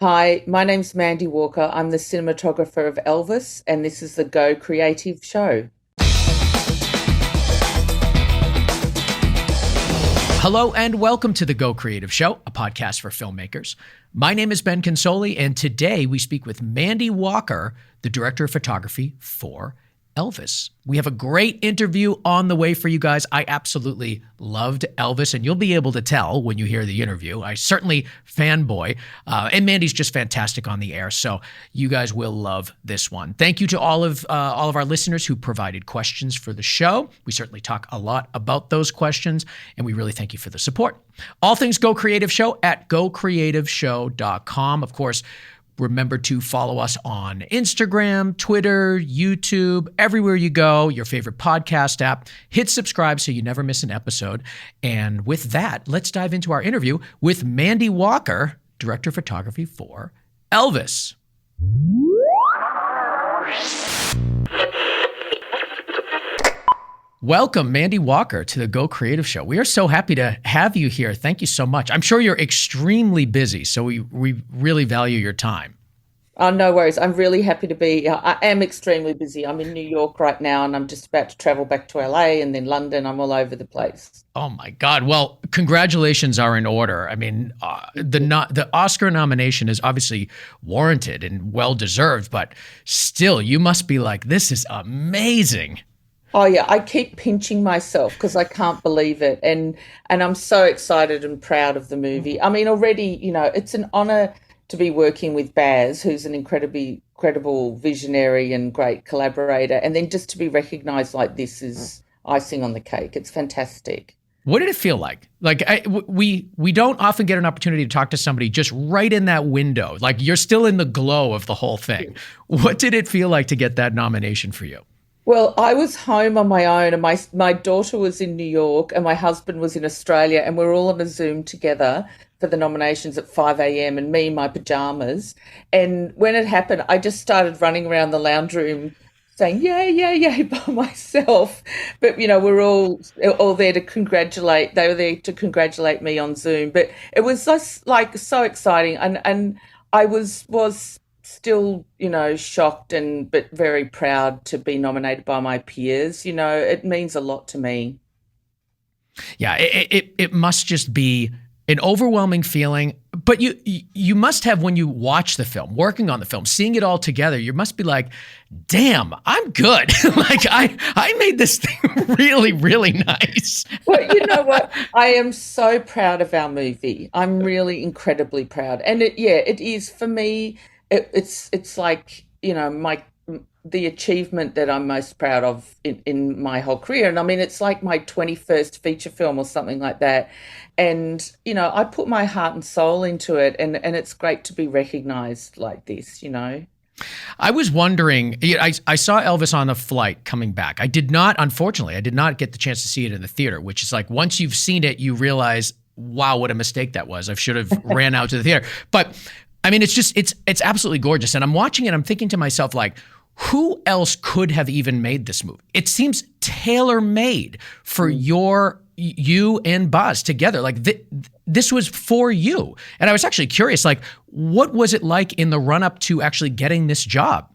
Hi, my name's Mandy Walker. I'm the cinematographer of Elvis, and this is the Go Creative Show. Hello and welcome to the Go Creative Show, a podcast for filmmakers. My name is Ben Consoli, and today we speak with Mandy Walker, the director of photography for Elvis. We have a great interview on the way for you guys. I absolutely loved Elvis, and you'll be able to tell when you hear the interview. I certainly fanboy, and Mandy's just fantastic on the air, so you guys will love this one. Thank you to all of our listeners who provided questions for the show. We certainly talk a lot about those questions, and we really thank you for the support. All things Go Creative Show at gocreativeshow.com. Of course, remember to follow us on Instagram, Twitter, YouTube, everywhere you go, your favorite podcast app. Hit subscribe so you never miss an episode. And with that, let's dive into our interview with Mandy Walker, director of photography for Elvis. Welcome, Mandy Walker, to the Go Creative Show. We are so happy to have you here. Thank you so much. I'm sure you're extremely busy, so we really value your time. Oh, no worries. I'm really happy to be. I am extremely busy. I'm in New York right now, and I'm just about to travel back to LA and then London. I'm all over the place. Oh my God! Well, congratulations are in order. I mean, the Oscar nomination is obviously warranted and well deserved, but still, you must be like, this is amazing. Oh yeah, I keep pinching myself because I can't believe it, and I'm so excited and proud of the movie. I mean, already, it's an honor to be working with Baz, who's an incredibly credible visionary and great collaborator, and then just to be recognized like this is icing on the cake. It's fantastic. What did it feel like? We don't often get an opportunity to talk to somebody just right in that window. Like you're still in the glow of the whole thing. What did it feel like to get that nomination for you? Well, I was home on my own, and my daughter was in New York and my husband was in Australia, and we were all on a Zoom together for the nominations at 5 a.m. and me in my pajamas. And when it happened, I just started running around the lounge room saying, yay, yay, yay, by myself. But, we're all there to congratulate. They were there to congratulate me on Zoom. But it was just like so exciting. And I was still, shocked but very proud to be nominated by my peers. It means a lot to me. Yeah, it must just be an overwhelming feeling. But you must have, when you watch the film, working on the film, seeing it all together, you must be like, damn, I'm good. Like I made this thing really, really nice. Well, you know what? I am so proud of our movie. I'm really incredibly proud. And it is for me. It's like, the achievement that I'm most proud of in my whole career. And I mean, it's like my 21st feature film or something like that. And, I put my heart and soul into it, and it's great to be recognized like this. I was wondering, I saw Elvis on a flight coming back. Unfortunately, I did not get the chance to see it in the theater, which is like, once you've seen it, you realize, wow, what a mistake that was. I should have ran out to the theater. But I mean, it's absolutely gorgeous. And I'm watching it, I'm thinking to myself, like, who else could have even made this movie? It seems tailor-made for you and Baz together. Like this was for you. And I was actually curious, like, what was it like in the run-up to actually getting this job?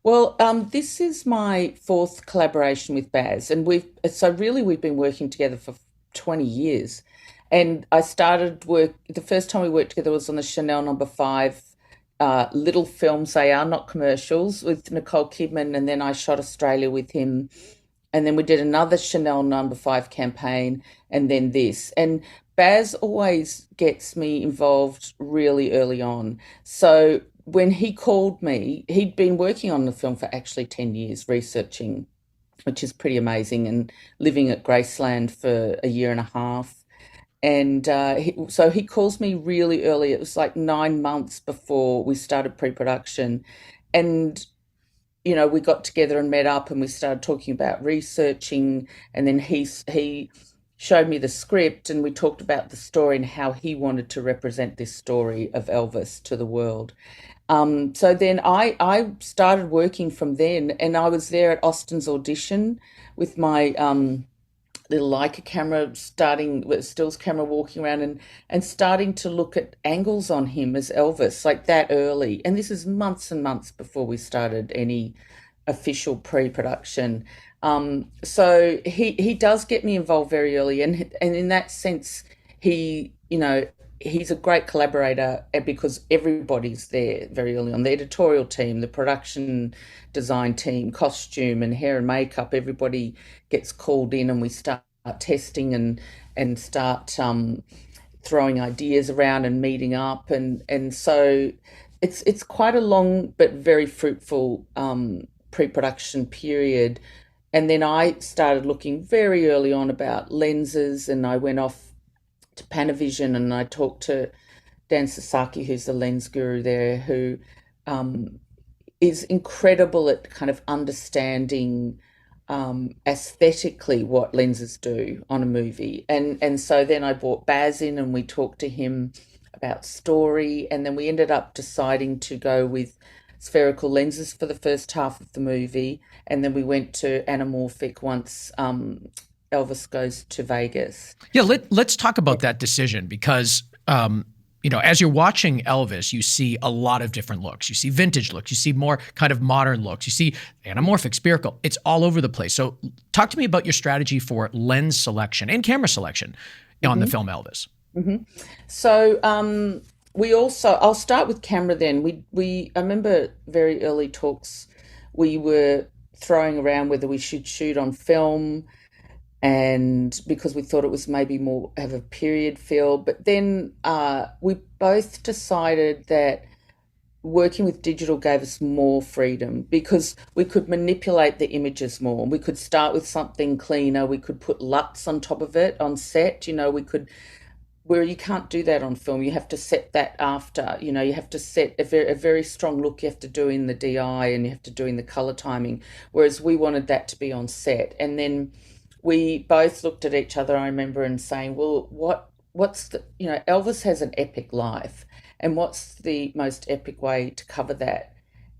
Well, this is my fourth collaboration with Baz, and we've been working together for 20 years. And I started work, the first time we worked together was on the Chanel No. 5 little films. They are not commercials, with Nicole Kidman, and then I shot Australia with him. And then we did another Chanel No. 5 campaign, and then this. And Baz always gets me involved really early on. So when he called me, he'd been working on the film for actually 10 years, researching, which is pretty amazing, and living at Graceland for a year and a half. And so he calls me really early. It was like 9 months before we started pre-production. And, we got together and met up, and we started talking about researching. And then he showed me the script, and we talked about the story and how he wanted to represent this story of Elvis to the world. So then I started working from then, and I was there at Austin's audition with my little Leica camera, starting with stills camera, walking around and starting to look at angles on him as Elvis, like that early. And this is months and months before we started any official pre-production. So he does get me involved very early, and in that sense, he he's a great collaborator because everybody's there very early on. The editorial team, the production design team, costume and hair and makeup, everybody gets called in, and we start testing and start throwing ideas around and meeting up, and so it's quite a long but very fruitful pre-production period. And then I started looking very early on about lenses, and I went off to Panavision and I talked to Dan Sasaki, who's the lens guru there, who um, is incredible at kind of understanding aesthetically what lenses do on a movie. And so then I brought Baz in and we talked to him about story, and then we ended up deciding to go with spherical lenses for the first half of the movie, and then we went to anamorphic once Elvis goes to Vegas. Yeah, let's talk about that decision because, as you're watching Elvis, you see a lot of different looks. You see vintage looks. You see more kind of modern looks. You see anamorphic, spherical. It's all over the place. So talk to me about your strategy for lens selection and camera selection on the film Elvis. So I'll start with camera then. I remember very early talks, we were throwing around whether we should shoot on film, and because we thought it was maybe more have a period feel. But then we both decided that working with digital gave us more freedom because we could manipulate the images more. We could start with something cleaner. We could put LUTs on top of it on set. We could, where you can't do that on film. You have to set that after. You have to set a very strong look you have to do in the DI, and you have to do in the color timing. Whereas we wanted that to be on set. And then we both looked at each other, I remember, and saying, well, what's the, Elvis has an epic life, and what's the most epic way to cover that?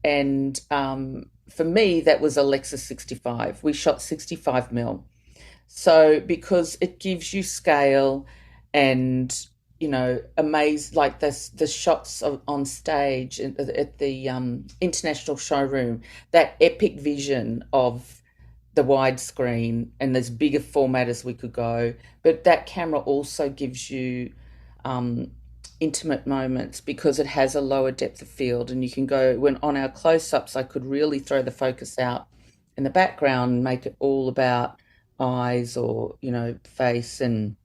And for me, that was a Lexus 65. We shot 65 mil. So because it gives you scale and, amaze, like the shots on stage at the international showroom, that epic vision of the widescreen and as big a format as we could go. But that camera also gives you intimate moments because it has a lower depth of field, and you can go, when on our close-ups, I could really throw the focus out in the background and make it all about eyes or, face. And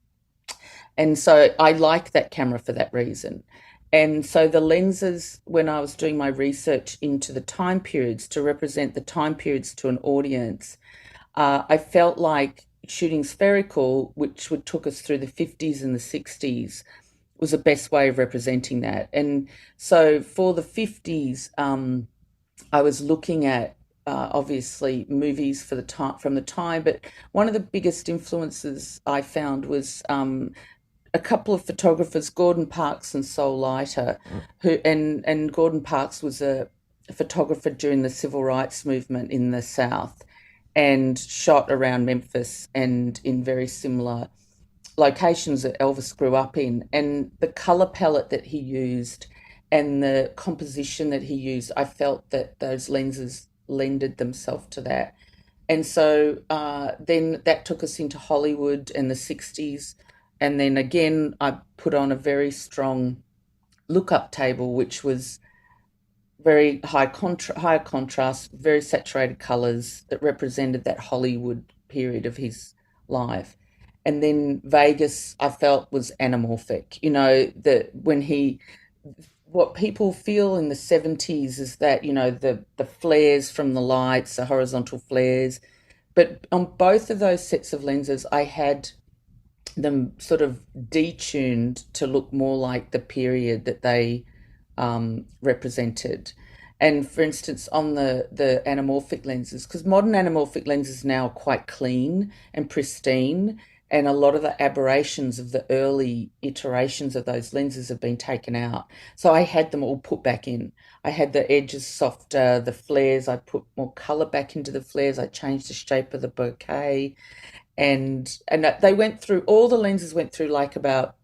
so I like that camera for that reason. And so the lenses, when I was doing my research into the time periods to represent the time periods to an audience, I felt like shooting spherical, which would took us through the 50s and the 60s, was the best way of representing that. And so for the 50s, I was looking at obviously movies for the time from the time, but one of the biggest influences I found was a couple of photographers, Gordon Parks and Sol Leiter, who and Gordon Parks was a photographer during the civil rights movement in the South, and shot around Memphis and in very similar locations that Elvis grew up in. And the color palette that he used and the composition that he used, I felt that those lenses lended themselves to that. And so then that took us into Hollywood in the 60s. And then again, I put on a very strong lookup table, which was very higher contrast, very saturated colors that represented that Hollywood period of his life. And then Vegas, I felt, was anamorphic. That when what people feel in the 70s is that, the flares from the lights, the horizontal flares. But on both of those sets of lenses, I had them sort of detuned to look more like the period that they represented. And for instance, on the anamorphic lenses, because modern anamorphic lenses now are quite clean and pristine, and a lot of the aberrations of the early iterations of those lenses have been taken out. So I had them all put back in. I had the edges softer, the flares, I put more color back into the flares, I changed the shape of the bouquet. and they went through all the lenses went through like about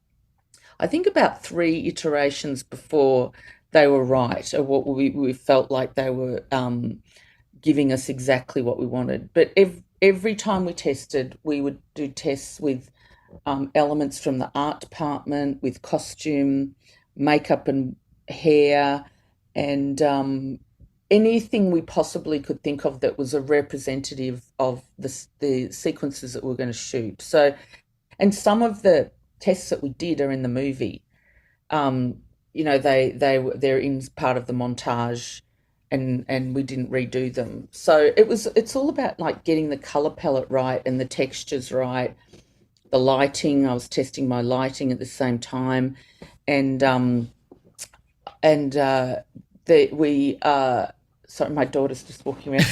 I think about three iterations before they were right, or what we felt like they were giving us exactly what we wanted. But every time we tested, we would do tests with elements from the art department, with costume, makeup, and hair, and anything we possibly could think of that was a representative of the sequences that we are going to shoot. So, and some of the tests that we did are in the movie. Um, they're in part of the montage, and we didn't redo them. So it's all about like getting the color palette right and the textures right, the lighting. I was testing my lighting at the same time, and and the we sorry, my daughter's just walking around.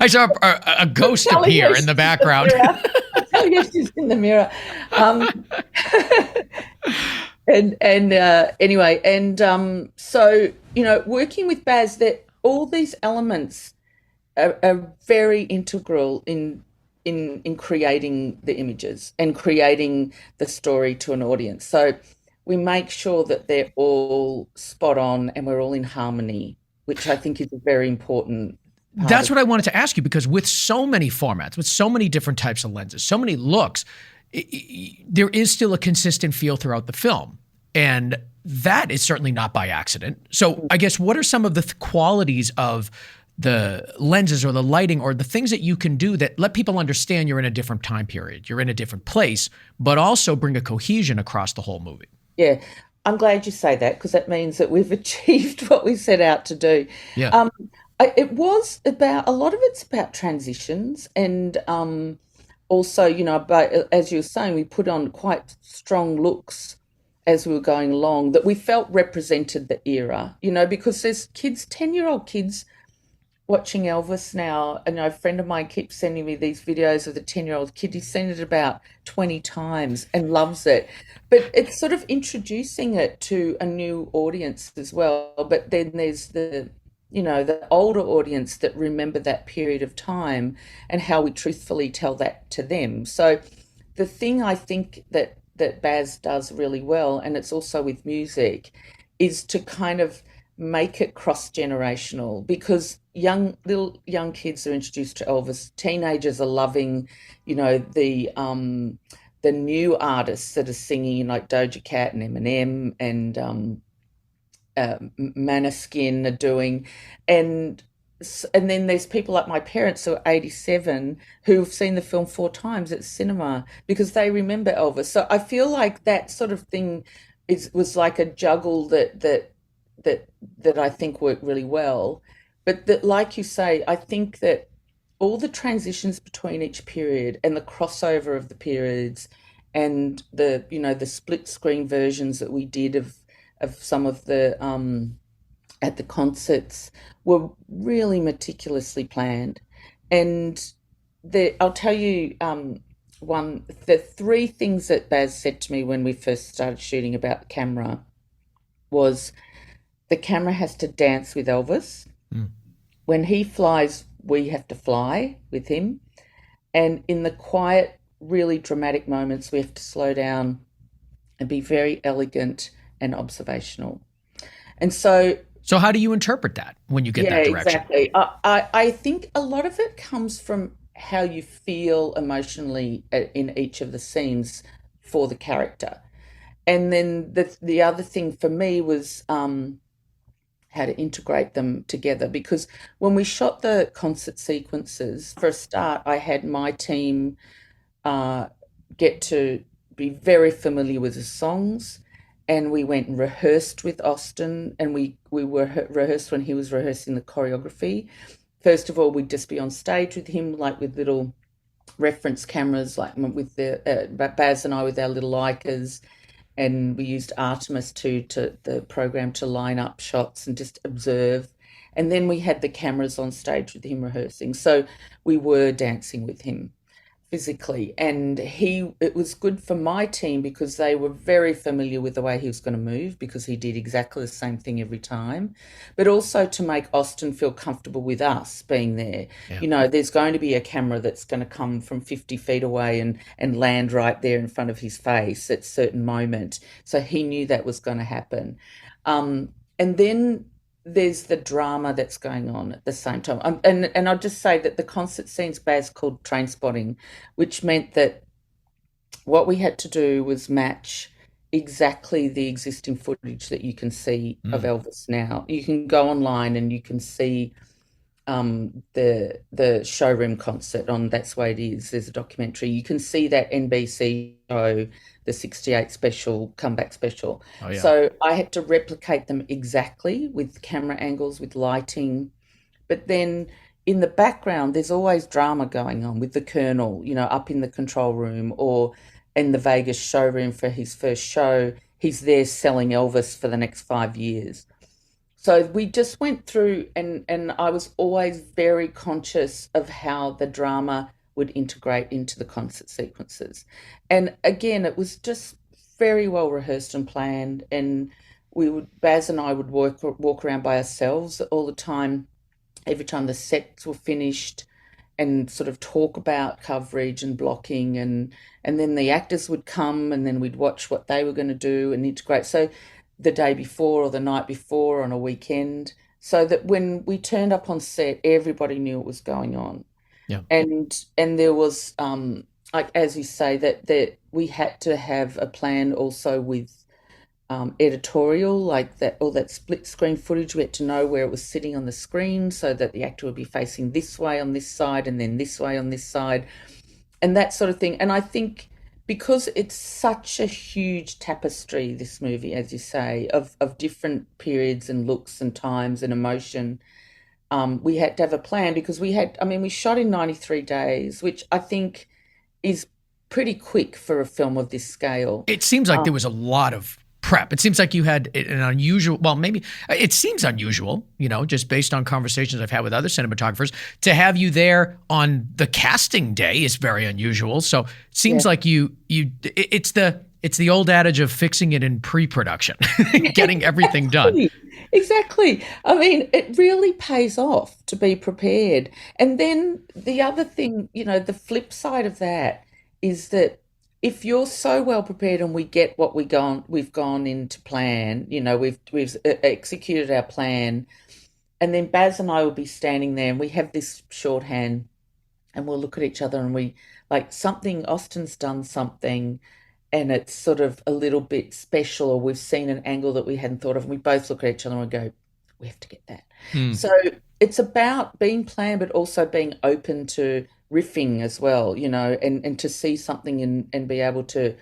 I saw a ghost appear in the background. I tell you, she's in the mirror. Um, and anyway, and so working with Baz, that all these elements are very integral in creating the images and creating the story to an audience. So we make sure that they're all spot on and we're all in harmony, which I think is a very important part That's of. what I wanted to ask you, because with so many formats, with so many different types of lenses, so many looks, there is still a consistent feel throughout the film. And that is certainly not by accident. So I guess what are some of the qualities of the lenses or the lighting or the things that you can do that let people understand you're in a different time period, you're in a different place, but also bring a cohesion across the whole movie? Yeah, I'm glad you say that because that means that we've achieved what we set out to do. Yeah. Um, it was about a lot of it's about transitions and also, but as you were saying, we put on quite strong looks as we were going along that we felt represented the era, because there's kids, 10-year-old kids watching Elvis now. And a friend of mine keeps sending me these videos of the 10-year-old kid. He's seen it about 20 times and loves it. But it's sort of introducing it to a new audience as well. But then there's the older audience that remember that period of time and how we truthfully tell that to them. So the thing I think that Baz does really well, and it's also with music, is to kind of make it cross generational because young kids are introduced to Elvis. Teenagers are loving, the new artists that are singing like Doja Cat and Eminem and Maneskin are doing, and and then there's people like my parents who are 87 who've seen the film 4 times at cinema because they remember Elvis. So I feel like that sort of thing was like a juggle that I think worked really well. But that, like you say, I think that all the transitions between each period and the crossover of the periods and the split screen versions that we did of some of the at the concerts were really meticulously planned. And I'll tell you the three things that Baz said to me when we first started shooting about the camera was the camera has to dance with Elvis. Mm. When he flies, we have to fly with him. And in the quiet, really dramatic moments, we have to slow down and be very elegant and observational. And So how do you interpret that when you get yeah, that direction? exactly. I think a lot of it comes from how you feel emotionally in each of the scenes for the character. And then the other thing for me was how to integrate them together. Because when we shot the concert sequences, for a start, I had my team uh, get to be very familiar with the songs. And we went and rehearsed with Austin, and we were rehearsed when he was rehearsing the choreography. First of all, we'd just be on stage with him, like with little reference cameras, like with the Baz and I with our little Leicas, and we used Artemis to the program to line up shots and just observe. And then we had the cameras on stage with him rehearsing. So we were dancing with him physically. And it was good for my team because they were very familiar with the way he was going to move because he did exactly the same thing every time. But also to make Austin feel comfortable with us being there. Yeah. You know, there's going to be a camera that's going to come from 50 feet away and land right there in front of his face at a certain moment. So he knew that was going to happen. And then there's the drama that's going on at the same time. And I'll just say that the concert scenes Baz called train spotting, which meant that what we had to do was match exactly the existing footage that you can see of Mm. Elvis now. You can go online and you can see the showroom concert on That's the Way It Is. There's a documentary. You can see that NBC show, the 68 special, comeback special. Oh, yeah. So I had to replicate them exactly with camera angles, with lighting. But then in the background, there's always drama going on with the Colonel, you know, up in the control room or in the Vegas showroom for his first show. He's there selling Elvis for the next 5 years. So we just went through, and I was always very conscious of how the drama would integrate into the concert sequences. And again, it was just very well rehearsed and planned. And Baz and I would walk around by ourselves all the time, every time the sets were finished, and sort of talk about coverage and blocking, and then the actors would come and then we'd watch what they were going to do and integrate. So the day before or the night before on a weekend, so that when we turned up on set, everybody knew what was going on. Yeah. And there was like as you say that we had to have a plan also with editorial, like that, all that split screen footage. We had to know where it was sitting on the screen so that the actor would be facing this way on this side and then this way on this side, and that sort of thing. And I think because it's such a huge tapestry, this movie, as you say, of different periods and looks and times and emotion, we had to have a plan because I mean, we shot in 93 days, which I think is pretty quick for a film of this scale. It seems like there was a lot of prep. It seems like you had an unusual, well, maybe it seems unusual, just based on conversations I've had with other cinematographers, to have you there on the casting day is very unusual. So it seems like it's the old adage of fixing it in pre-production, getting everything done. Exactly. I mean, it really pays off to be prepared. And then the other thing, the flip side of that is that if you're so well prepared and we get what we've gone into plan, we've executed our plan, and then Baz and I will be standing there and we have this shorthand and we'll look at each other and we like Austin's done something and it's sort of a little bit special, or we've seen an angle that we hadn't thought of, and we both look at each other and we go, we have to get that. So it's about being planned, but also being open to riffing as well, and to see something and be able to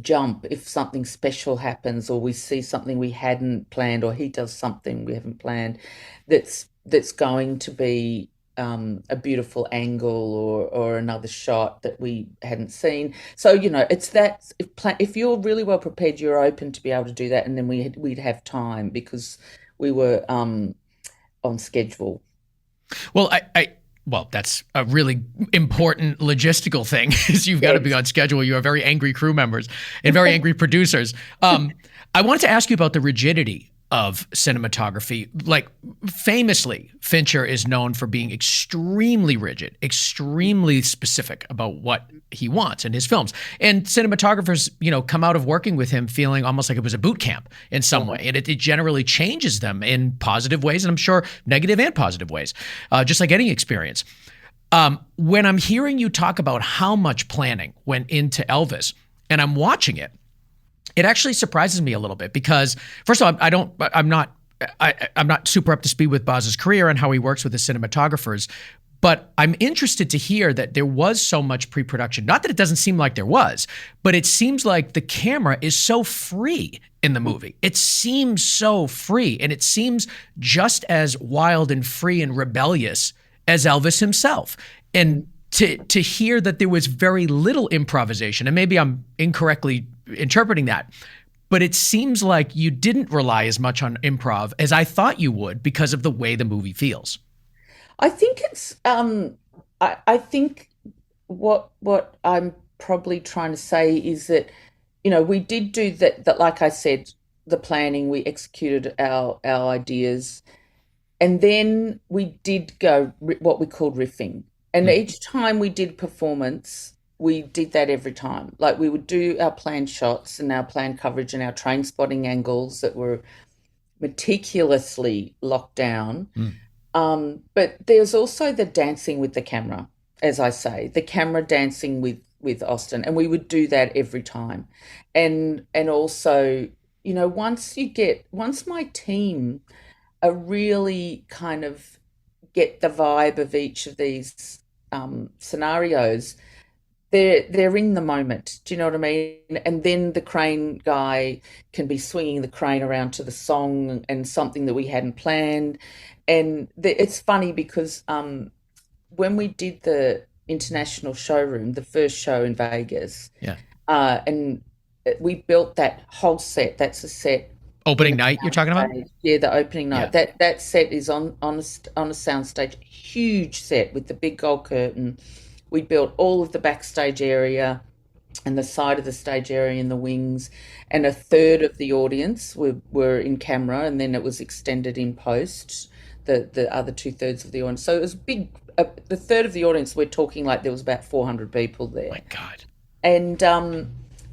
jump if something special happens, or we see something we hadn't planned, or he does something we haven't planned that's going to be a beautiful angle or another shot that we hadn't seen. So it's that if you're really well prepared, you're open to be able to do that, and then we'd have time because we were on schedule. Well, well, that's a really important logistical thing is you've got to be on schedule. You have very angry crew members and very angry producers. I wanted to ask you about the rigidity of cinematography. Like famously, Fincher is known for being extremely rigid, extremely specific about what he wants in his films. And cinematographers, come out of working with him feeling almost like it was a boot camp in some way. And it generally changes them in positive ways, and I'm sure negative and positive ways, just like any experience. When I'm hearing you talk about how much planning went into Elvis, and I'm watching it, it actually surprises me a little bit because, first of all, I'm not super up to speed with Baz's career and how he works with the cinematographers, but I'm interested to hear that there was so much pre-production. Not that it doesn't seem like there was, but it seems like the camera is so free in the movie. It seems so free, and it seems just as wild and free and rebellious as Elvis himself. And to hear that there was very little improvisation, and maybe I'm incorrectly interpreting that, but it seems like you didn't rely as much on improv as I thought you would because of the way the movie feels. I think it's I think what I'm probably trying to say is that, we did do that like I said, the planning, we executed our ideas, and then we did go what we called riffing. And Mm. each time we did performance, we did that every time. Like we would do our planned shots and our planned coverage and our train spotting angles that were meticulously locked down. Mm. But there's also the dancing with the camera, as I say, the camera dancing with Austin, and we would do that every time. And also, once my team are really kind of get the vibe of each of these scenarios, they're in the moment. Do you know what I mean? And then the crane guy can be swinging the crane around to the song and something that we hadn't planned. And it's funny because when we did the international showroom, the first show in Vegas, Yeah. and we built that whole set. That's a set in Opening a night you're talking about? soundstage. Yeah, the opening Yeah. night. That set is on a soundstage, huge set with the big gold curtain. We built all of the backstage area and the side of the stage area in the wings, and a third of the audience were in camera, and then it was extended in post. The other two-thirds of the audience. So it was big. The third of the audience, we're talking like there was about 400 people there. My God. And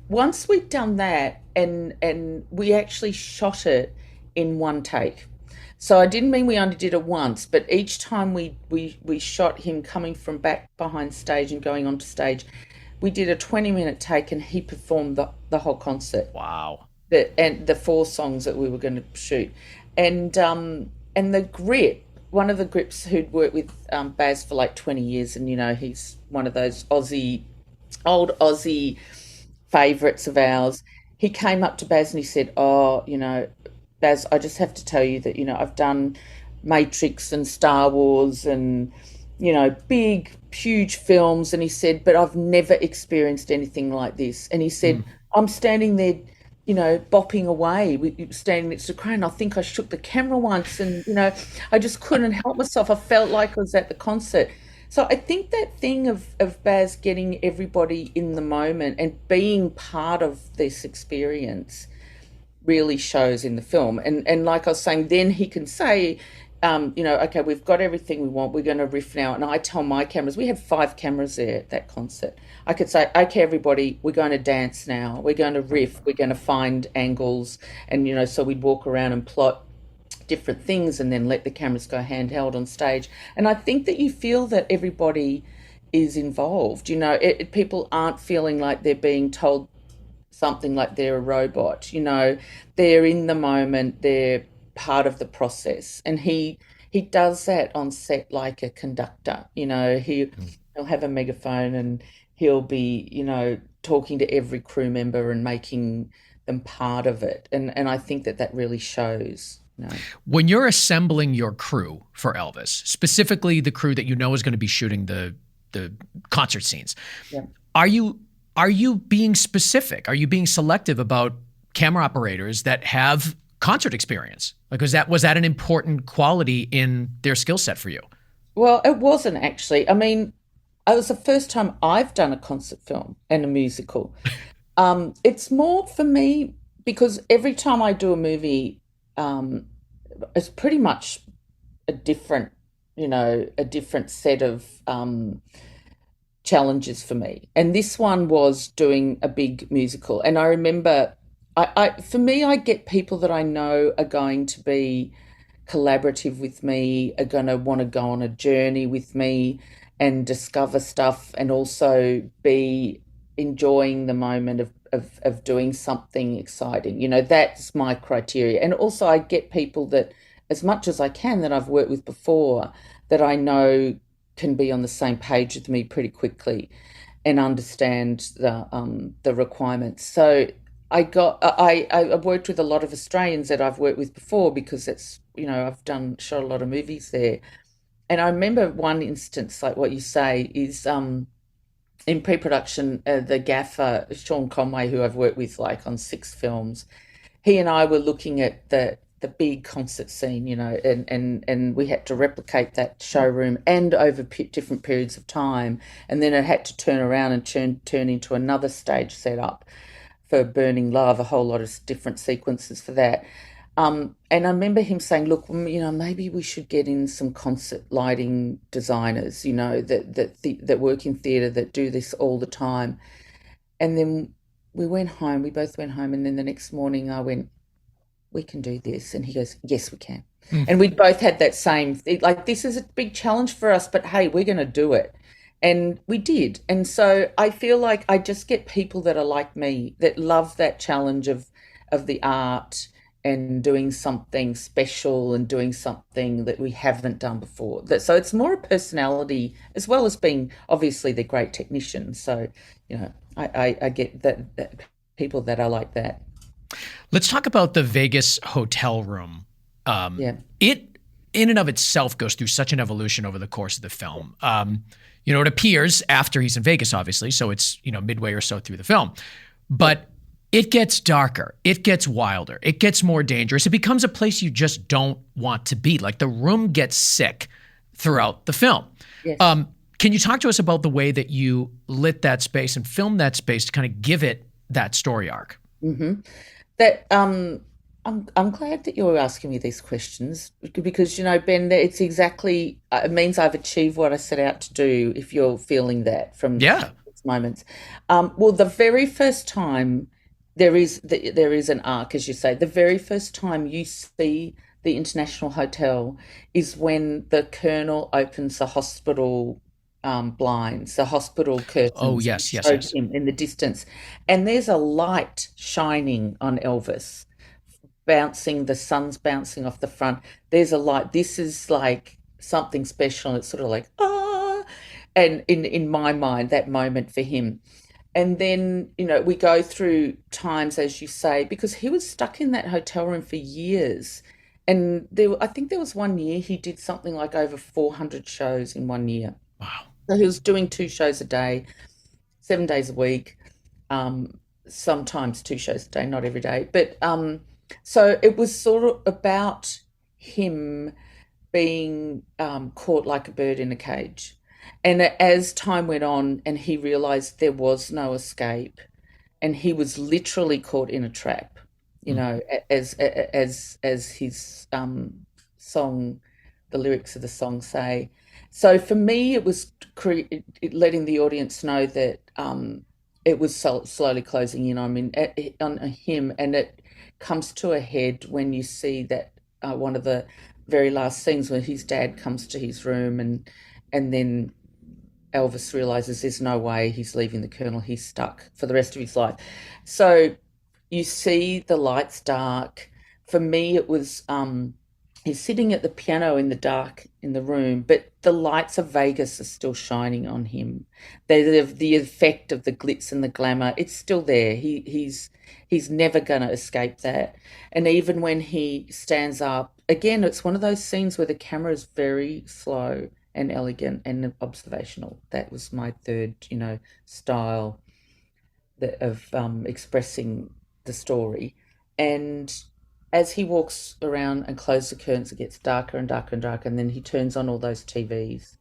once we'd done that, and we actually shot it in one take. So I didn't mean we only did it once, but each time we shot him coming from back behind stage and going onto stage, we did a 20-minute take, and he performed the whole concert, Wow. and the four songs that we were going to shoot. And the grip, one of the grips who'd worked with Baz for like 20 years, and he's one of those old Aussie favourites of ours. He came up to Baz and he said, "Oh, Baz, I just have to tell you that I've done Matrix and Star Wars and big, huge films." And he said, "But I've never experienced anything like this." And he said, Mm. "I'm standing there, bopping away, standing next to the crane. I think I shook the camera once, and I just couldn't help myself. I felt like I was at the concert." So I think that thing of Baz getting everybody in the moment and being part of this experience really shows in the film. And like I was saying, then he can say, okay, we've got everything we want. We're going to riff now. And I tell my cameras, we had 5 cameras there at that concert. I could say, okay, everybody, we're going to dance now. We're going to riff. We're going to find angles. And, so we'd walk around and plot different things and then let the cameras go handheld on stage. And I think that you feel that everybody is involved. People aren't feeling like they're being told something like they're a robot. They're in the moment, they're part of the process. And he does that on set like a conductor. He'll have a megaphone, and he'll be, talking to every crew member and making them part of it. And I think that really shows. When you're assembling your crew for Elvis, specifically the crew that is going to be shooting the concert scenes, Yeah. are you being specific? Are you being selective about camera operators that have concert experience? Like, was that an important quality in their skill set for you? Well, it wasn't actually. I mean, it was the first time I've done a concert film and a musical. It's more for me because every time I do a movie, it's pretty much a different, a different set of challenges for me. And this one was doing a big musical. And I remember, for me, I get people that I know are going to be collaborative with me, are going to want to go on a journey with me and discover stuff, and also be enjoying the moment of doing something exciting. That's my criteria. And also I get people that, as much as I can, that I've worked with before, that I know can be on the same page with me pretty quickly and understand the requirements. So I've worked with a lot of Australians that I've worked with before, because it's, I've shot a lot of movies there. And I remember one instance, like what you say, is in pre-production, the gaffer, Sean Conway, who I've worked with like on 6 films, he and I were looking at the big concert scene, you know, and we had to replicate that showroom and over different periods of time, and then it had to turn around and turn into another stage setup for Burning Love, a whole lot of different sequences for that. And I remember him saying, "Look, you know, maybe we should get in some concert lighting designers, you know, that work in theatre that do this all the time." And then we went home. We both went home, and then the next morning I went, "We can do this," and he goes, "Yes, we can." And we both had that same, like, this is a big challenge for us, but hey, we're going to do it. And we did. And so I feel like I just get people that are like me, that love that challenge of the art and doing something special and doing something that we haven't done before. So it's more a personality as well as being, obviously, they're great technicians. So, you know, I get that people that are like that. Let's talk about the Vegas hotel room. Yeah. It, in and of itself, goes through such an evolution over the course of the film. You know, it appears after he's in Vegas, obviously, so it's, you know, midway or so through the film. But it gets darker. It gets wilder. It gets more dangerous. It becomes a place you just don't want to be. Like, the room gets sick throughout the film. Yes. Can you talk to us about the way that you lit that space and filmed that space to kind of give it that story arc? Mm-hmm. That I'm glad that you're asking me these questions, because, you know, Ben, it's exactly, it means I've achieved what I set out to do, if you're feeling that from these moments. Well, the very first time there is an arc, as you say. The very first time you see the International Hotel is when the Colonel opens the hospital blinds, the hospital curtains. Oh, yes. Him in the distance, and there's a light shining on Elvis, the sun's bouncing off the front. There's a light. This is like something special. It's sort of like, ah, and in my mind, that moment for him. And then, you know, we go through times, as you say, because he was stuck in that hotel room for years. And I think there was one year he did something like over 400 shows in one year. Wow. So he was doing 2 shows a day, 7 days a week, sometimes 2 shows a day, not every day. But so it was sort of about him being caught like a bird in a cage. And as time went on and he realized there was no escape, and he was literally caught in a trap, you know, as his song, the lyrics of the song say. So for me, it was letting the audience know that it was slowly closing in on him, and it comes to a head when you see that one of the very last scenes when his dad comes to his room, and then Elvis realizes there's no way he's leaving the Colonel. He's stuck for the rest of his life. So you see the lights dark. For me, it was he's sitting at the piano in the dark in the room, but the lights of Vegas are still shining on him. The effect of the glitz and the glamour, it's still there. He's never going to escape that. And even when he stands up, again, it's one of those scenes where the camera is very slow and elegant and observational. That was my third, you know, style of expressing the story. And as he walks around and closes the curtains, it gets darker and darker and darker, and then he turns on all those TVs.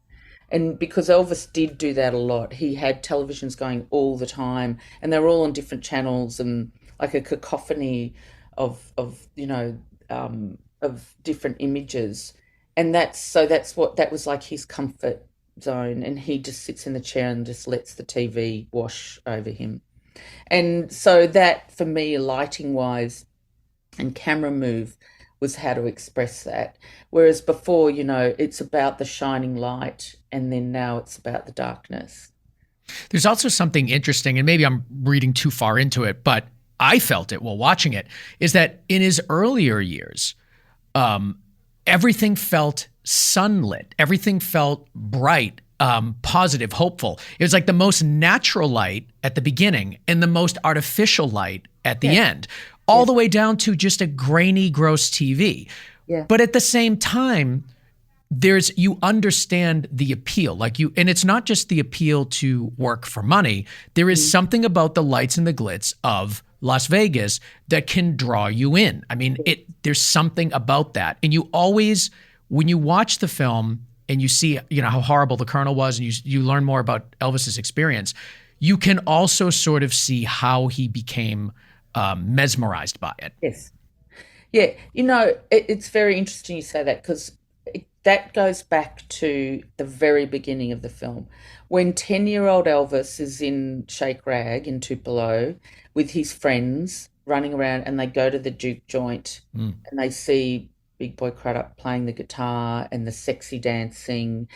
And because Elvis did do that a lot, he had televisions going all the time, and they were all on different channels, and like a cacophony of you know, of different images. And that was like his comfort zone, and he just sits in the chair and just lets the TV wash over him. And so that, for me, lighting wise and camera move, was how to express that. Whereas before, you know, it's about the shining light, and then now it's about the darkness. There's also something interesting, and maybe I'm reading too far into it, but I felt it while watching it, is that in his earlier years, everything felt sunlit. Everything felt bright, positive, hopeful. It was like the most natural light at the beginning and the most artificial light at the end, all the way down to just a grainy, gross TV. Yeah. But at the same time, you understand the appeal, and it's not just the appeal to work for money. There is something about the lights and the glitz of Las Vegas that can draw you in. I mean, there's something about that. And you always, when you watch the film and you see, how horrible the Colonel was, and you learn more about Elvis's experience, you can also sort of see how he became mesmerized by it. Yes. Yeah, it's very interesting you say that because that goes back to the very beginning of the film. When 10-year-old Elvis is in Shake Rag in Tupelo with his friends running around and they go to the Duke joint and they see Big Boy Crudup playing the guitar and the sexy dancing.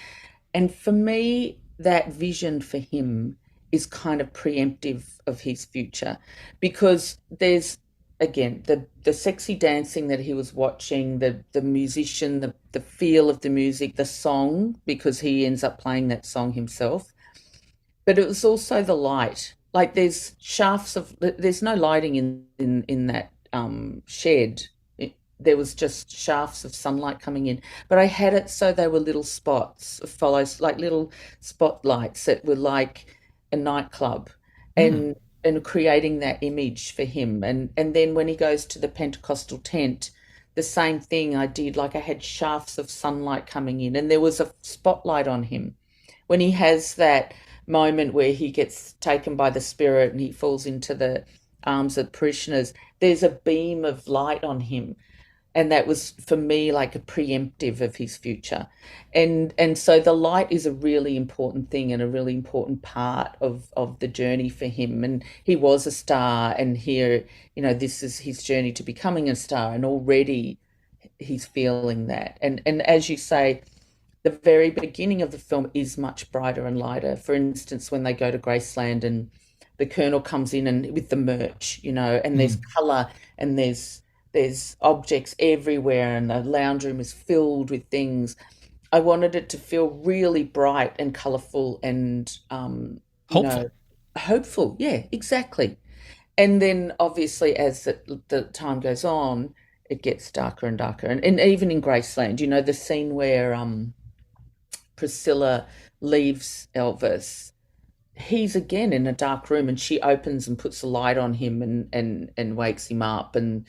And for me, that vision for him is kind of preemptive of his future because there's again the sexy dancing that he was watching, the musician, the feel of the music, the song, because he ends up playing that song himself. But it was also the light. Like there's no lighting in that shed. There was just shafts of sunlight coming in, but I had it so they were little spots of follows, like little spotlights that were like a nightclub, and creating that image for him. And then when he goes to the Pentecostal tent, the same thing I did. Like I had shafts of sunlight coming in, and there was a spotlight on him when he has that moment where he gets taken by the spirit and he falls into the arms of parishioners. There's a beam of light on him, and that was for me like a preemptive of his future. And so the light is a really important thing and a really important part of the journey for him. And he was a star, and here, this is his journey to becoming a star, and already he's feeling that. And as you say, the very beginning of the film is much brighter and lighter. For instance, when they go to Graceland and the Colonel comes in and with the merch, and there's color and there's objects everywhere, and the lounge room is filled with things. I wanted it to feel really bright and colorful and Hopeful. Hopeful. Yeah, exactly. And then obviously as the time goes on, it gets darker and darker. And even in Graceland, the scene where Priscilla leaves Elvis, he's again in a dark room and she opens and puts a light on him and wakes him up, and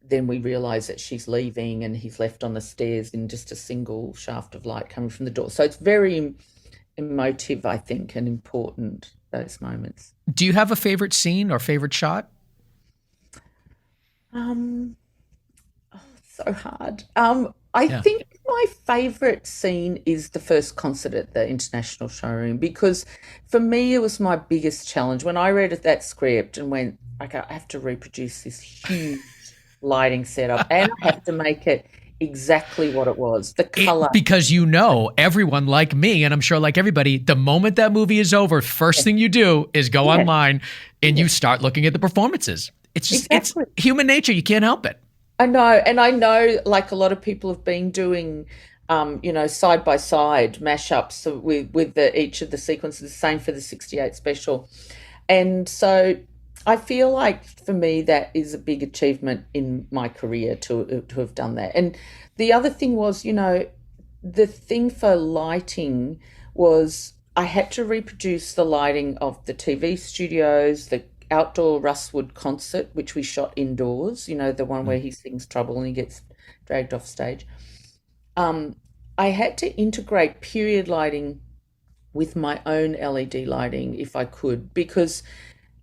then we realize that she's leaving and he's left on the stairs in just a single shaft of light coming from the door. So it's very emotive, I think, and important, those moments. Do you have a favorite scene or favorite shot? So hard. I think my favorite scene is the first concert at the International Showroom, because for me it was my biggest challenge when I read that script and went, okay, I have to reproduce this huge lighting setup and I have to make it exactly what it was, the color. Because everyone like me, and I'm sure like everybody, the moment that movie is over, first thing you do is go online and you start looking at the performances. It's just It's human nature. You can't help it. I know. And I know like a lot of people have been doing side by side mashups with each of the sequences, the same for the 68 special. And so I feel like for me that is a big achievement in my career to have done that. And the other thing was, the thing for lighting was I had to reproduce the lighting of the TV studios, the outdoor Rustwood concert, which we shot indoors, the one where he sings Trouble and he gets dragged off stage. I had to integrate period lighting with my own LED lighting if I could, because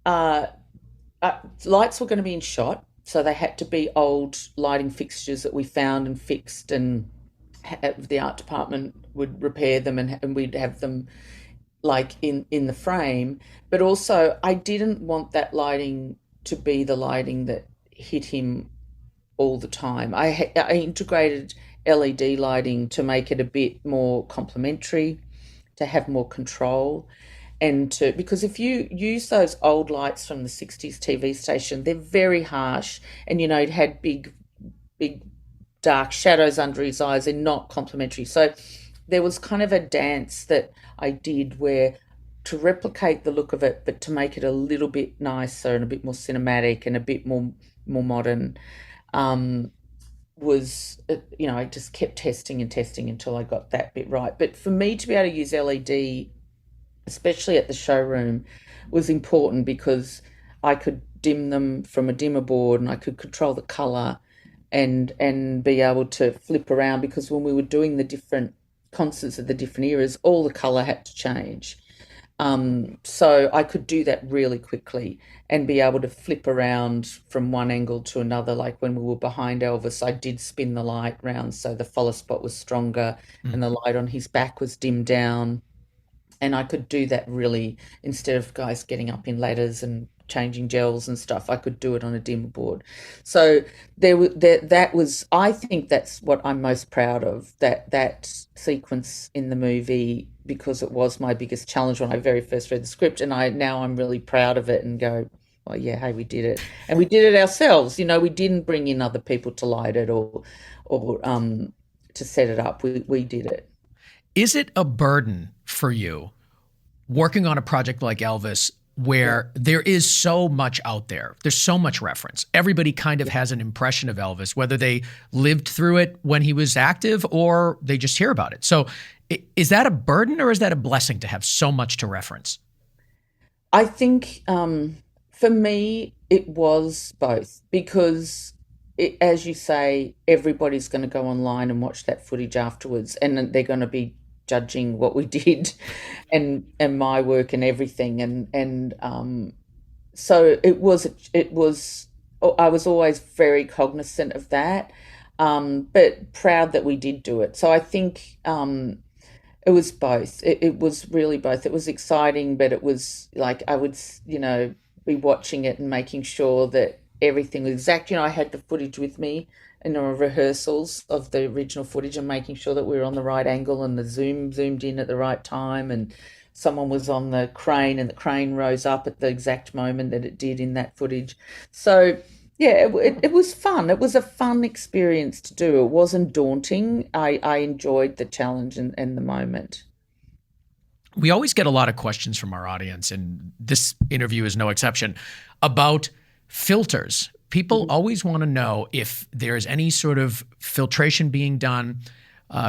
lights were going to be in shot, so they had to be old lighting fixtures that we found and fixed, and the art department would repair them and we'd have them like in the frame. But also I didn't want that lighting to be the lighting that hit him all the time. I integrated LED lighting to make it a bit more complementary, to have more control, and because if you use those old lights from the 60s TV station, they're very harsh, and it had big dark shadows under his eyes. They're not complementary. So there was kind of a dance that I did where to replicate the look of it, but to make it a little bit nicer and a bit more cinematic and a bit more modern, was, I just kept testing and testing until I got that bit right. But for me to be able to use LED, especially at the showroom, was important because I could dim them from a dimmer board, and I could control the color and be able to flip around, because when we were doing the different concerts of the different eras, all the color had to change. So I could do that really quickly and be able to flip around from one angle to another. Like when we were behind Elvis, I did spin the light round so the follow spot was stronger Mm. and the light on his back was dimmed down. And I could do that really, instead of guys getting up in ladders and changing gels and stuff, I could do it on a dimmer board. So that was, I think that's what I'm most proud of, that sequence in the movie, because it was my biggest challenge when I very first read the script, and I'm really proud of it and go, oh yeah, hey, we did it. And we did it ourselves. We didn't bring in other people to light it or to set it up. We did it. Is it a burden for you working on a project like Elvis Yeah. where there is so much out there? There's so much reference. Everybody kind of has an impression of Elvis, whether they lived through it when he was active or they just hear about it. So is that a burden or is that a blessing to have so much to reference? I think for me, it was both, because, as you say, everybody's going to go online and watch that footage afterwards, and then they're going to be judging what we did and my work and everything, and so it was. I was always very cognizant of that, but proud that we did do it. So I think. It was both. It was really both. It was exciting, but it was like I would, be watching it and making sure that everything was exact. I had the footage with me in the rehearsals of the original footage, and making sure that we were on the right angle and the zoom zoomed in at the right time, and someone was on the crane and the crane rose up at the exact moment that it did in that footage. So yeah, it was fun. It was a fun experience to do. It wasn't daunting. I enjoyed the challenge and the moment. We always get a lot of questions from our audience, and this interview is no exception, about filters. People Mhm. always want to know if there's any sort of filtration being done.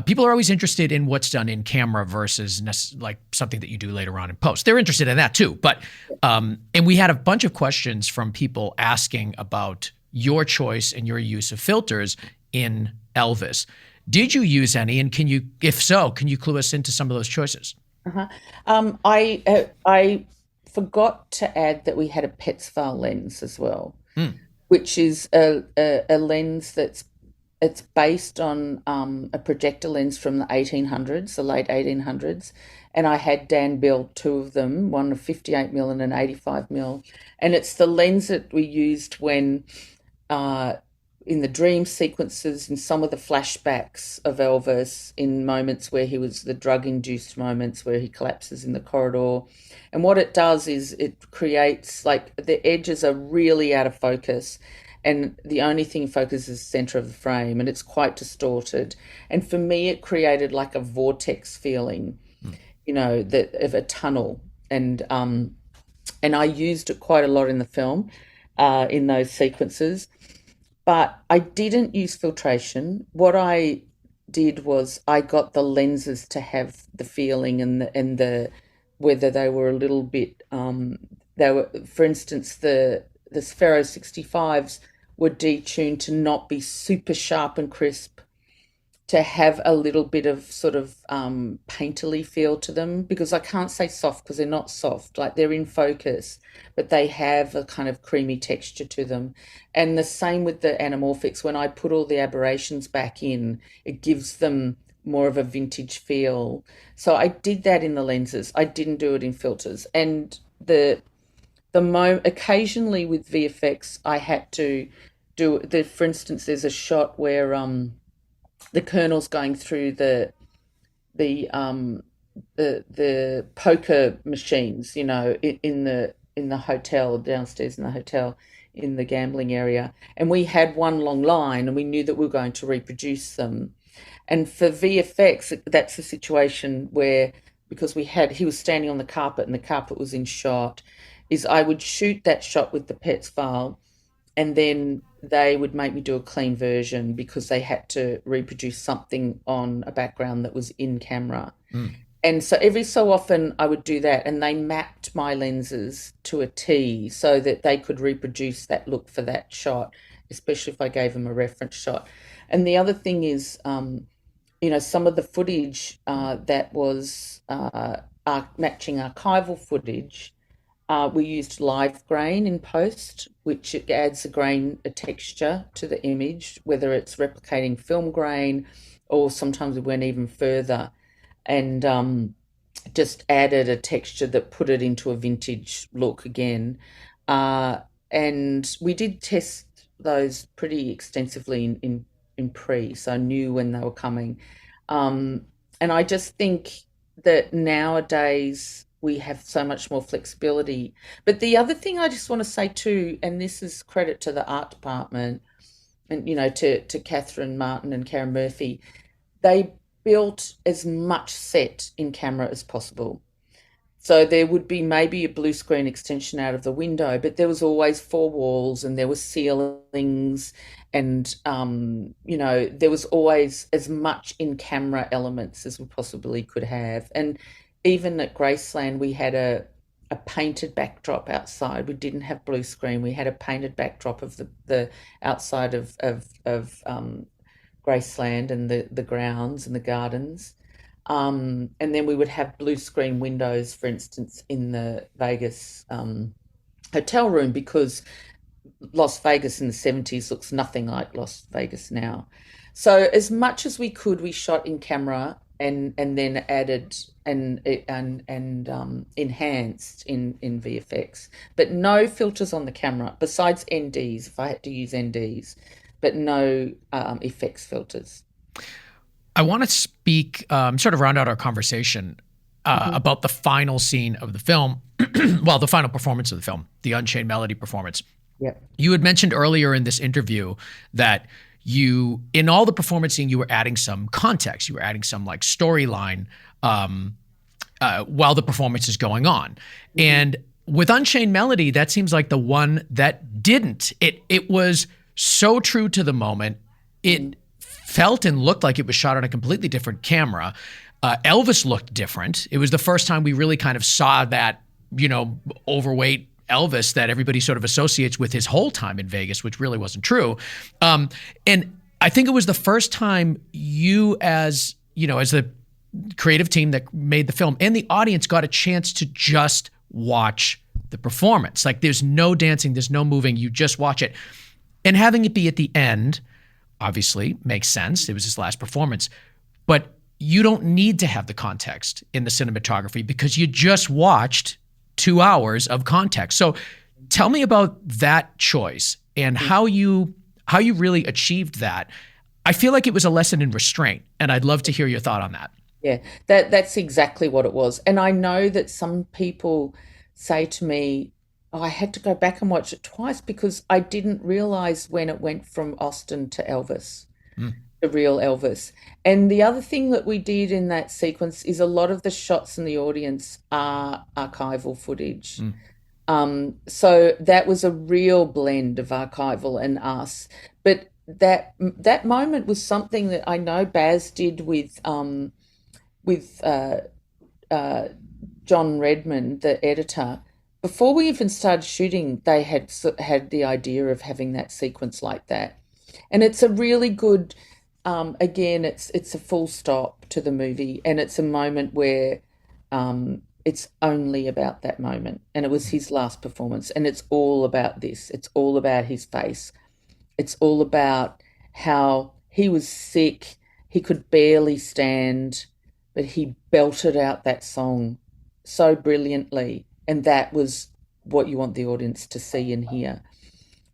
People are always interested in what's done in camera versus like something that you do later on in post. They're interested in that too. But and we had a bunch of questions from people asking about your choice and your use of filters in Elvis. Did you use any, and if so, can you clue us into some of those choices? Uh-huh. I forgot to add that we had a Petzval lens as well, Hmm. which is a lens it's based on a projector lens from the 1800s, the late 1800s. And I had Dan build two of them, one of 58 mil and an 85 mil. And it's the lens that we used when uh, in the dream sequences, in some of the flashbacks of Elvis, in moments where he was the drug induced moments where he collapses in the corridor. And what it does is it creates, like, the edges are really out of focus, and the only thing in focus is the center of the frame, and it's quite distorted. And for me, it created like a vortex feeling, that of a tunnel. And I used it quite a lot in the film, in those sequences. But I didn't use filtration. What I did was I got the lenses to have the feeling and the whether they were a little bit, they were, for instance, the Sphero 65s were detuned to not be super sharp and crisp, to have a little bit of sort of painterly feel to them, because I can't say soft because they're not soft, like they're in focus, but they have a kind of creamy texture to them. And the same with the anamorphics. When I put all the aberrations back in, it gives them more of a vintage feel. So I did that in the lenses. I didn't do it in filters. And occasionally with VFX, I had to do the. For instance, there's a shot where the colonel's going through the um the poker machines, in the hotel downstairs in the hotel, in the gambling area, and we had one long line, and we knew that we were going to reproduce them. And for VFX, that's the situation where, because he was standing on the carpet and the carpet was in shot, is I would shoot that shot with the PETS file, and then they would make me do a clean version because they had to reproduce something on a background that was in camera. Hmm. And so every so often I would do that, and they mapped my lenses to a T so that they could reproduce that look for that shot, especially if I gave them a reference shot. And the other thing is, some of the footage that was matching archival footage, we used live grain in post, which it adds a texture to the image, whether it's replicating film grain or sometimes we went even further and just added a texture that put it into a vintage look again. Uh, and we did test those pretty extensively in pre, so I knew when they were coming. Um, and I just think that nowadays we have so much more flexibility. But the other thing I just want to say too, and this is credit to the art department and to Catherine Martin and Karen Murphy, they built as much set in camera as possible. So there would be maybe a blue screen extension out of the window, but there was always four walls and there were ceilings and there was always as much in camera elements as we possibly could have. And even at Graceland we had a painted backdrop outside. We didn't have blue screen. We had a painted backdrop of the outside of Graceland and the grounds and the gardens. And then we would have blue screen windows, for instance, in the Vegas hotel room, because Las Vegas in the 70s looks nothing like Las Vegas now. So as much as we could, we shot in camera and then added and enhanced in VFX, but no filters on the camera besides NDs if I had to use NDs, but no effects filters. I want to speak, sort of round out our conversation about the final scene of the film, well, the final performance of the film, the Unchained Melody performance. Yeah. You had mentioned earlier in this interview that you, in all the performance scene, you were adding some context. You were adding some like storyline while the performance is going on. Mm-hmm. And with Unchained Melody, that seems like the one that didn't. It was so true to the moment. It felt and looked like it was shot on a completely different camera. Elvis looked different. It was the first time we really kind of saw that, overweight Elvis that everybody sort of associates with his whole time in Vegas, which really wasn't true. And I think it was the first time you as the creative team that made the film and the audience got a chance to just watch the performance. Like there's no dancing, there's no moving, you just watch it. And having it be at the end, obviously makes sense. It was his last performance, but you don't need to have the context in the cinematography because you just watched 2 hours of context. So tell me about that choice and how you really achieved that. I feel like it was a lesson in restraint, and I'd love to hear your thought on that. Yeah, that's exactly what it was. And I know that some people say to me, oh, I had to go back and watch it twice because I didn't realize when it went from Austin to Elvis, the real Elvis. And the other thing that we did in that sequence is a lot of the shots in the audience are archival footage. So that was a real blend of archival and us. But that moment was something that I know Baz did with John Redmond, the editor. Before we even started shooting, they had the idea of having that sequence like that. And it's a really good, again, it's a full stop to the movie, and it's a moment where it's only about that moment. And it was his last performance, and it's all about this. It's all about his face. It's all about how he was sick, he could barely stand, but he belted out that song so brilliantly. And that was what you want the audience to see and hear.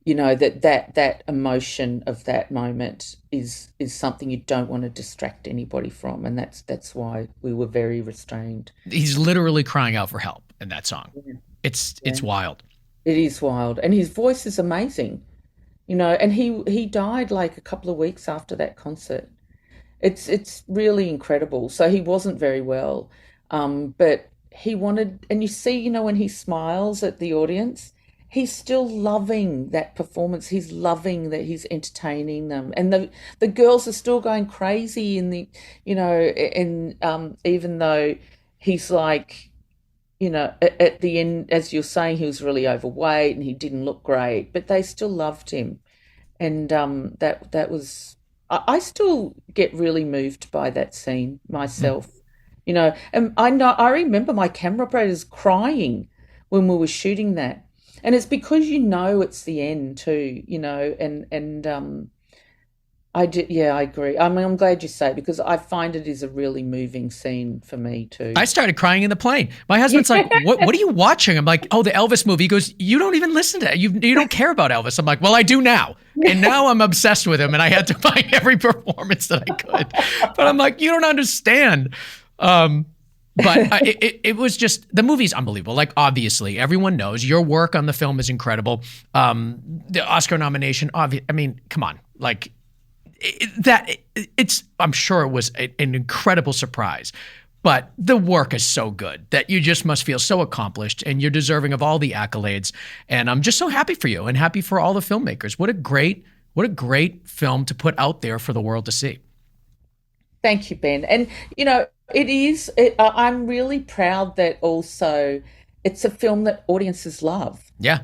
That emotion of that moment is something you don't want to distract anybody from. And that's why we were very restrained. He's literally crying out for help in that song. Yeah. It's wild. It is wild. And his voice is amazing, and he died like a couple of weeks after that concert. It's really incredible. So he wasn't very well, but he wanted, and you see, when he smiles at the audience, he's still loving that performance. He's loving that he's entertaining them, and the girls are still going crazy in the, even though he's like, at the end, as you're saying, he was really overweight and he didn't look great, but they still loved him. And that was, I still get really moved by that scene myself, And I remember my camera operators crying when we were shooting that, and it's because it's the end too, and I did, yeah, I agree. I mean, I'm glad you say it because I find it is a really moving scene for me too. I started crying in the plane. My husband's like, what are you watching? I'm like, oh, the Elvis movie. He goes, you don't even listen to it. You don't care about Elvis. I'm like, well, I do now. And now I'm obsessed with him, and I had to find every performance that I could. But I'm like, you don't understand. But it was just, the movie's unbelievable. Like, obviously, everyone knows your work on the film is incredible. The Oscar nomination, I mean, come on. Like, I'm sure it was an incredible surprise, but the work is so good that you just must feel so accomplished, and you're deserving of all the accolades. And I'm just so happy for you and happy for all the filmmakers. What a great film to put out there for the world to see. Thank you, Ben. And, I'm really proud that also it's a film that audiences love. Yeah.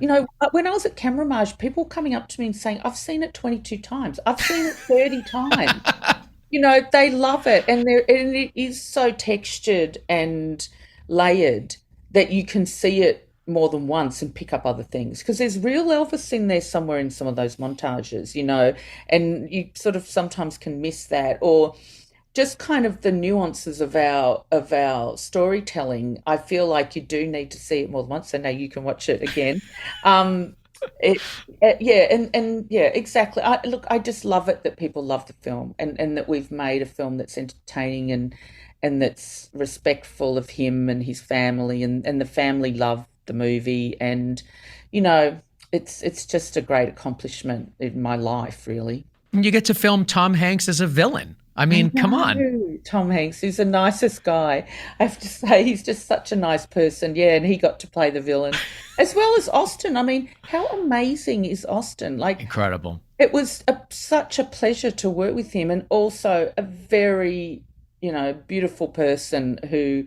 When I was at Cameramage, people coming up to me and saying, I've seen it 22 times. I've seen it 30 times. They love it. And it is so textured and layered that you can see it more than once and pick up other things. Because there's real Elvis in there somewhere in some of those montages, and you sort of sometimes can miss that, or just kind of the nuances of our storytelling. I feel like you do need to see it more than once, so now you can watch it again. Exactly. I just love it that people love the film, and that we've made a film that's entertaining and that's respectful of him and his family, and the family love the movie, and it's just a great accomplishment in my life, really. You get to film Tom Hanks as a villain. I mean, come on. Tom Hanks, he's the nicest guy. I have to say, he's just such a nice person. Yeah, and he got to play the villain. As well as Austin. I mean, how amazing is Austin? Like, incredible. It was such a pleasure to work with him, and also a very, beautiful person who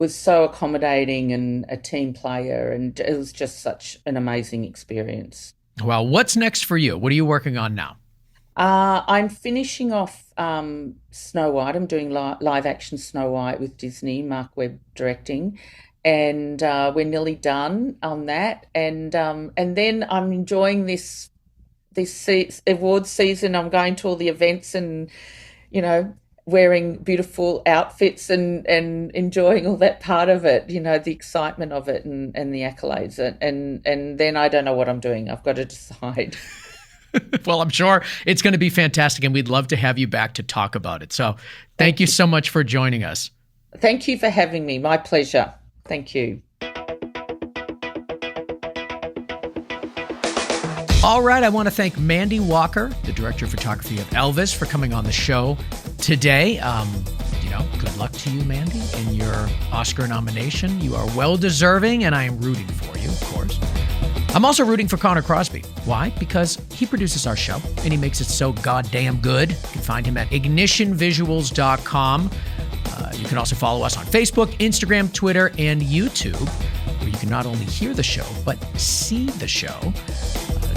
was so accommodating and a team player, and it was just such an amazing experience. Well, what's next for you? What are you working on now? I'm finishing off Snow White. I'm doing live action Snow White with Disney, Mark Webb directing, and we're nearly done on that. And then I'm enjoying this awards season. I'm going to all the events and wearing beautiful outfits and enjoying all that part of it. The excitement of it and the accolades. And then I don't know what I'm doing. I've got to decide. Well, I'm sure it's going to be fantastic, and we'd love to have you back to talk about it. So thank you so much for joining us. Thank you for having me. My pleasure. Thank you. All right. I want to thank Mandy Walker, the director of photography of Elvis, for coming on the show today. Good luck to you, Mandy, in your Oscar nomination. You are well deserving, and I am rooting for you, of course. I'm also rooting for Connor Crosby. Why? Because he produces our show, and he makes it so goddamn good. You can find him at ignitionvisuals.com. You can also follow us on Facebook, Instagram, Twitter, and YouTube, where you can not only hear the show, but see the show.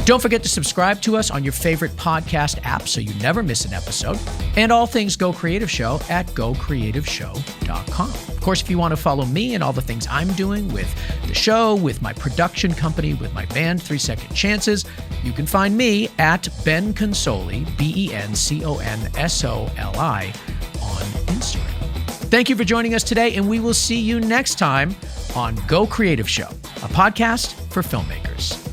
Don't forget to subscribe to us on your favorite podcast app so you never miss an episode. And all things Go Creative Show at gocreativeshow.com. Of course, if you want to follow me and all the things I'm doing with the show, with my production company, with my band 3 Second Chances, you can find me at Ben Consoli, BenConsoli, on Instagram. Thank you for joining us today, and we will see you next time on Go Creative Show, a podcast for filmmakers.